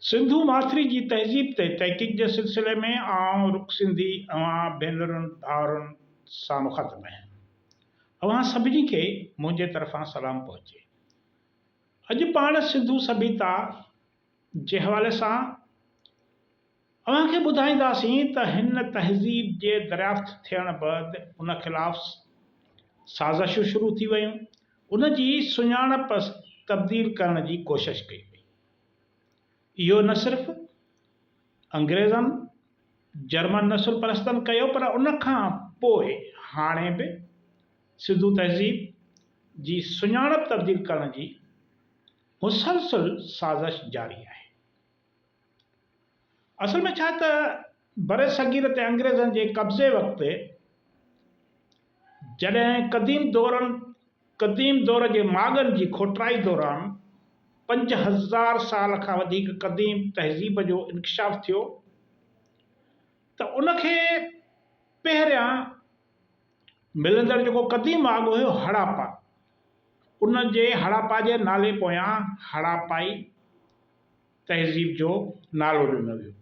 सिंधु माथिरी जी तहज़ीब ते तहक़ीक़ जे सिलसिले में आउं रुख़ सिंधी अवां भेनरुनि भाउरनि सां मुख़ातिब आहियां। अवां सभिनी खे मुंहिंजे तरफ़ां सलाम पहुचे। अॼु पाण सिंधु सभ्यता जे हवाले सां अवां खे ॿुधाईंदासीं त हिन तहज़ीब जे दरियाफ़्त थियण बैदि उन ख़िलाफ़ साज़िशूं शुरू थी वयूं, उन जी सुञाणप तब्दील करण जी कोशिश कई वई। इहो न सिर्फ़ अंग्रेज़नि जर्मन नस्ल परस्तनि कयो, पर उन खां पोइ हाणे बि सिंधु तहज़ीब जी सुञाणप तब्दील करण जी मुसलसल साज़िश जारी आहे। असल में छा त बरे सगीर ते अंग्रेज़नि जे कब्ज़े वक़्तु जॾहिं क़दीम दौर जे माॻनि जी खोटराई दौरान 5000 साल खां वधीक क़दीम तहज़ीब जो इंकशाफ थियो, त उनखे पहिरियां मिलंदड़ जेको क़दीम माॻ हुयो हड़प्पा, उन जे हड़प्पा जे नाले पोयां हड़प्पाई तहज़ीब जो नालो ॾिनो वियो।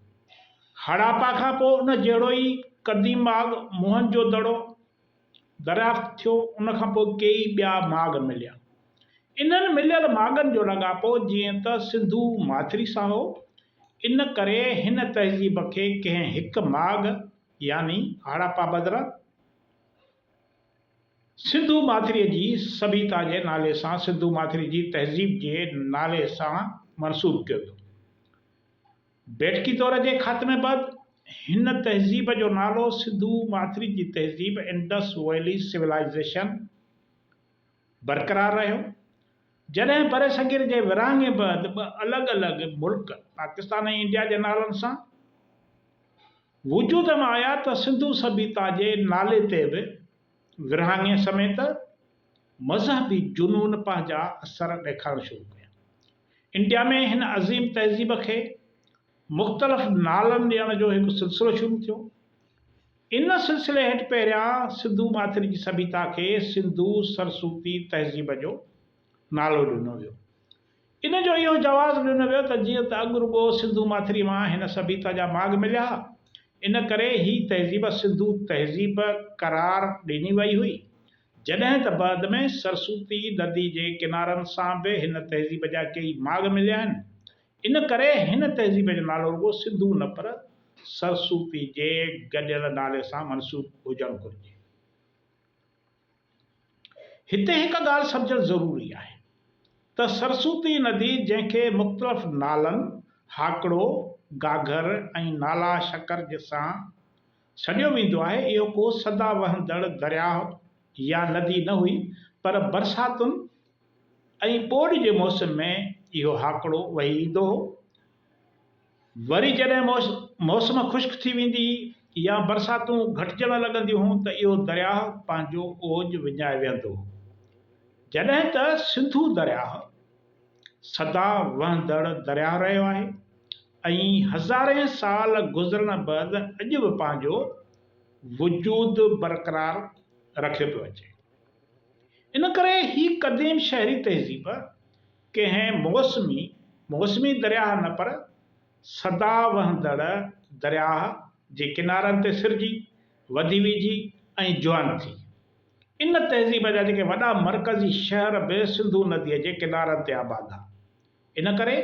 हड़प्पा खां पोइ उन जहिड़ो ई क़दीम माॻ मोहनजोदड़ो दरियाफ़्त थियो। उन खां पोइ कई ॿिया माॻ मिलिया। इन्हनि मिलियल माॻनि जो लॻापो जीअं त सिंधु माथिरी सां हो, इन करे हिन तहज़ीब खे कंहिं हिकु माॻ यानी हड़प्पा बदिरां सिंधु माथिरीअ जी सभ्यता जे नाले सां सिंधु माथिरी जी तहज़ीब जे नाले सां मनसूब कयो वियो। बैठकी दौर जे ख़ात्मे बैदि हिन तहज़ीब जो नालो सिंधु माथिरी जी तहज़ीब इंडस वैली सिविलाइज़ेशन बरक़रार रहियो। जॾहिं बरे सगीर जे विरहाङे बैदि ॿ अलॻि अलॻि मुल्क पाकिस्तान ऐं इंडिया जे नालनि सां वजूद में आया, त सिंधु सभ्यता जे नाले ते बि विरहाङे समेत मज़हबी जुनून पंहिंजा असर ॾेखारणु शुरू कया। इंडिया में हिन अज़ीम तहज़ीब खे मुख़्तलिफ़ नालनि ॾियण जो हिकु सिलसिलो शुरू थियो। इन सिलसिले हेठि पहिरियां सिंधु माथिरी जी सभ्यता खे सिंधु सरसूती तहज़ीब जो नालो ॾिनो वियो। इन जो इहो जवाज़ ॾिनो वियो त जीअं त अॻु रुॻो सिंधु माथिरी मां हिन सभ्यता जा माॻ मिलिया, इन करे ही तहज़ीब सिंधु तहज़ीब करार ॾिनी वई हुई। जॾहिं त बाद में सरसूती नदी जे किनारनि सां बि हिन तहज़ीब जा कई माॻ मिलिया आहिनि। इन करे हिन तहज़ीब जो नालो रुॻो सिंधु न पर सरसूती जे गॾियल नाले सां मनसूब हुजणु घुरिजे। हिते हिकु ॻाल्हि सम्झणु ज़रूरी आहे त सरसूती नदी, जंहिंखे मुख़्तलिफ़ नालनि हाकड़ो, घाघर ऐं नाला शकर सां सॾियो वेंदो आहे, इहो को सदा वहंदड़ दरियाह या नदी न हुई, पर बरसातुनि ऐं ॿोॾि जे मौसम में इहो हाकड़ो वही ईंदो हो। वरी जॾहिं मौसम ख़ुश्क थी वेंदी या बरसातूं घटिजण लॻंदियूं हुयूं, त इहो दरियाह पंहिंजो ओज विञाए वेहंदो हो। जॾहिं त सिंधु दरियाह सदा वहंदड़ दरियाह रहियो आहे ऐं हज़ारे साल गुज़रण बैदि अॼु बि पंहिंजो वजूद बरक़रार रखे पियो अचे। इन करे ही क़दीम शहरी तहज़ीब कंहिं मौसमी दरियाह न पर सदा वहंदड़ दरियाह जे किनारनि ते सिरजी, वधी वेझी ऐं जुआन थी। इन तहज़ीब जा जेके वॾा मरकज़ी शहर बि सिंधु नदीअ जे किनारनि ते आबाद आहे। इन करे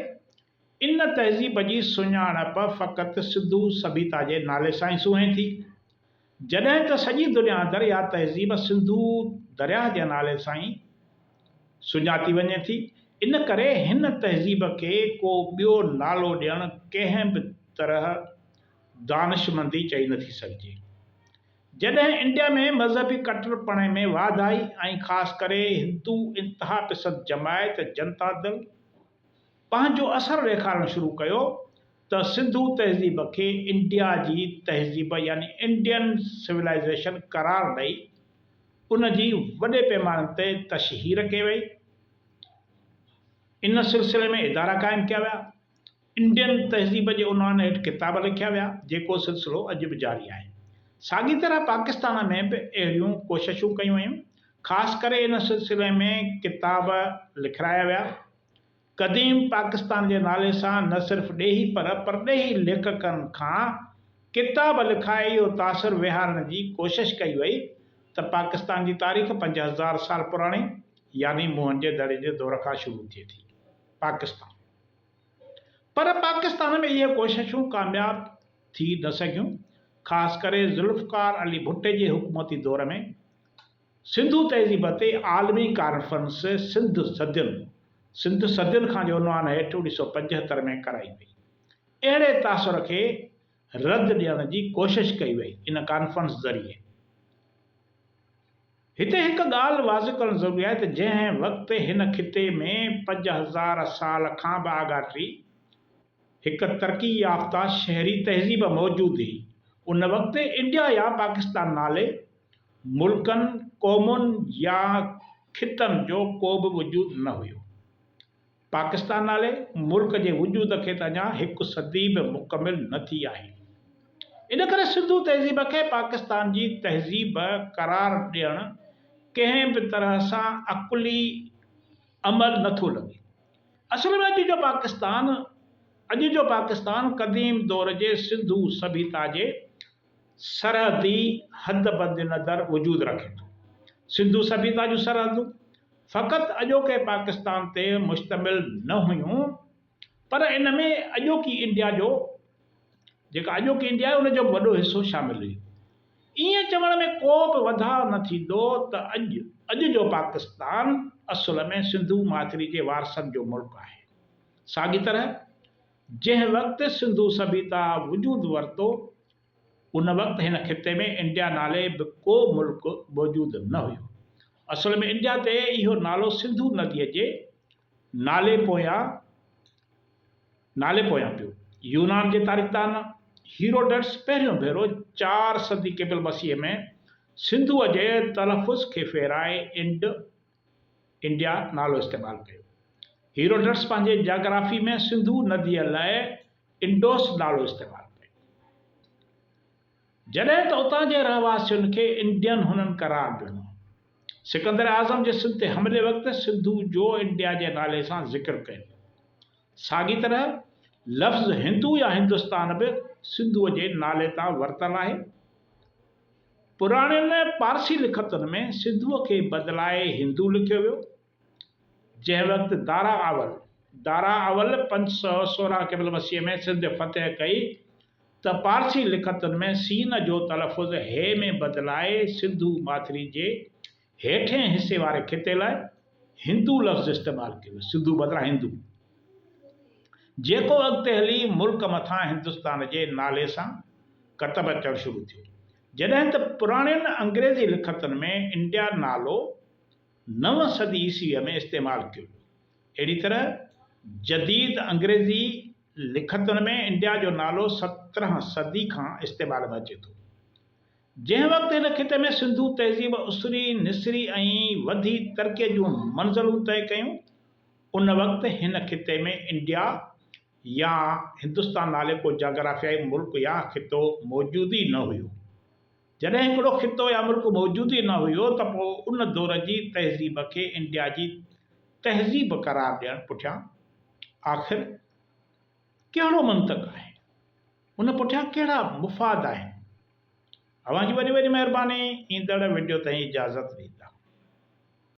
इन तहज़ीब जी सुञाणप फ़क़ति सिंधु सभ्यता जे नाले सां ई सूंहे थी, जॾहिं त सॼी दुनिया इहा तहज़ीब सिंधु दरियाह जे नाले सां ई सुञाती वञे थी। इन करे हिन तहज़ीब खे को ॿियो नालो ॾियणु कंहिं बि तरह दानिशमंदी चई नथी सघिजे। जॾहिं इंडिया में मज़हबी कट्टरपणे में वाध आई ऐं ख़ासि करे हिंदू इंतिहा पसंद जमायत जनता दल पंहिंजो असरु ॾेखारणु शुरू कयो, त सिंधु तहज़ीब खे इंडिया जी तहज़ीब यानी इंडियन सिविलाइज़ेशन करार ॾेई उन जी वॾे पैमाने ते तशहीर कई वई। इन सिलसिले में इदारा क़ाइमु कया विया, इंडियन तहज़ीब जे उनवान हेठि किताब लिखिया विया, जेको सिलसिलो अॼु बि जारी आहे। साॻी तरह पाकिस्तान में बि अहिड़ियूं कोशिशूं कयूं वयूं, ख़ासि करे इन सिलसिले में किताब लिखाया विया। क़दीम पाकिस्तान जे नाले सां न सिर्फ़ु ॾेही पर परॾेही लेखकनि खां किताब लिखाए इहो तासिर विहारण जी कोशिश कई वई त पाकिस्तान जी तारीख़ 5000 साल पुराणी यानी मुंहं जे दड़े जे दौर खां शुरू थिए थी। पाकिस्तान, पर पाकिस्तान में इहे कोशिशूं कामयाब थी न सघियूं। ख़ासि करे ज़ुल्फ़कार अली भुट्टे जे हुकूमती दौर में सिंधु तहज़ीब ते आलमी कॉन्फ्रेंस सिंध सदियुनि खां जो उनवान हेठि 1975 में कराई वई। अहिड़े तासुर खे रद्द ॾियण जी कोशिश कई वई इन कॉन्फ्रेंस ज़रिए। हिते हिकु ॻाल्हि वाज़िह करणु ज़रूरी आहे त जंहिं वक़्तु हिन खिते में 5000 साल खां बि आगाटी हिकु तरक़ी याफ़्ता शहरी तहज़ीब मौजूदु हुई, उन वक़्तु इंडिया या पाकिस्तान नाले मुल्कनि, क़ौमुनि या खितनि जो को बि वजूद न हुयो। पाकिस्तान नाले मुल्क जे वजूद खे त अञा हिकु सदी बि मुकमिल न थी आहे। इन करे सिंधु तहज़ीब खे पाकिस्तान जी तहज़ीब करार ॾियणु कंहिं बि तरह सां अकुली अमल नथो लॻे। असल में अॼु जो पाकिस्तान क़दीम दौर जे सिंधु सभ्यता जे सरहदी हदबंदि नदर वजूद रखे थो। सिंधु सभ्यता जूं सरहदूं फ़क़ति अॼोके पाकिस्तान ते मुश्तमिल न हुयूं, पर इन में अॼोकी इंडिया आहे उनजो वॾो हिसो शामिल हुयो। ईअं चवण में को बि वधाउ न थींदो त अॼु जो पाकिस्तान असुल में सिंधु माथिरी जे वारसनि जो मुल्क आहे। साॻी तरह जंहिं वक़्तु सिंधु सभ्यता वजूद वरितो उन वक़्तु हिन खिते में इंडिया नाले बि को मुल्क मौजूदु न हुयो। असल में इंडिया ते इहो नालो सिंधु नदीअ जे नाले पोयां पियो। यूनान जे तारीख़दान हीरोडट्स पहिरियों भेरो 4 सदी क़बल मसीह में सिंधुअ जे तलफ़ुज़ खे फेराए इंडिया नालो इस्तेमालु कयो। हीरोडट्स पंहिंजे जाग्राफी में सिंधु नदीअ लाइ इंडोस नालो इस्तेमालु कयो। जॾहिं त उतां जे रहवासियुनि खे इंडियन हुननि करार ॾिनो। सिकंदर आज़म जे सिंध ते हमले वक़्तु सिंधु जो इंडिया जे नाले सां ज़िक्र कयो। साॻी तरह लफ़्ज़ हिंदू या हिंदुस्तान बि सिंधुअ जे नाले तां वरितल आहे। पुराणनि पारसी लिखतुनि में सिंधुअ खे बदिलाए हिंदू लिखियो वियो। जंहिं वक़्तु दारा अवल 516 क़बल मसीह में सिंध फ़तह कई त पारसी लिखतुनि में सीन जो तलफ़ुज़ हे में बदिलाए सिंधु माथिरी जे हेठें हिसे वारे खिते लाइ हिंदू लफ़्ज़ इस्तेमालु कयो। सिंधु बदिरां हिंदू, जेको अॻिते हली मुल्क मथां हिंदुस्तान जे नाले सां कतब अचणु शुरू थियो। जॾहिं त पुराणनि अंग्रेज़ी लिखतुनि में इंडिया नालो 9 सदी ईस्वीअ में इस्तेमालु कयो। अहिड़ी तरह जदीद अंग्रेज़ी लिखतुनि में इंडिया जो नालो 17 सदी खां इस्तेमाल में अचे थो। जंहिं वक़्तु हिन खिते में सिंधु तहज़ीब उसरी, निसरी ऐं वधी तरक़ीअ जूं मंज़िलूं तय कयूं, उन वक़्तु हिन खिते में इंडिया या हिंदुस्तान नाले को जाग्राफियाई मुल्क या खितो मौजूदु ई न हुयो। जॾहिं हिकिड़ो खितो या मुल्क मौजूदु ई न हुयो त पोइ उन दौर जी तहज़ीब खे इंडिया जी तहज़ीब करार ॾियणु पुठियां आख़िर कहिड़ो मंतक़ आहे, उन पुठियां कहिड़ा मुफ़ाद आहिनि। अवां जी वॾी वॾी महिरबानी। ईंदड़ वीडियो ताईं इजाज़त ॾींदो।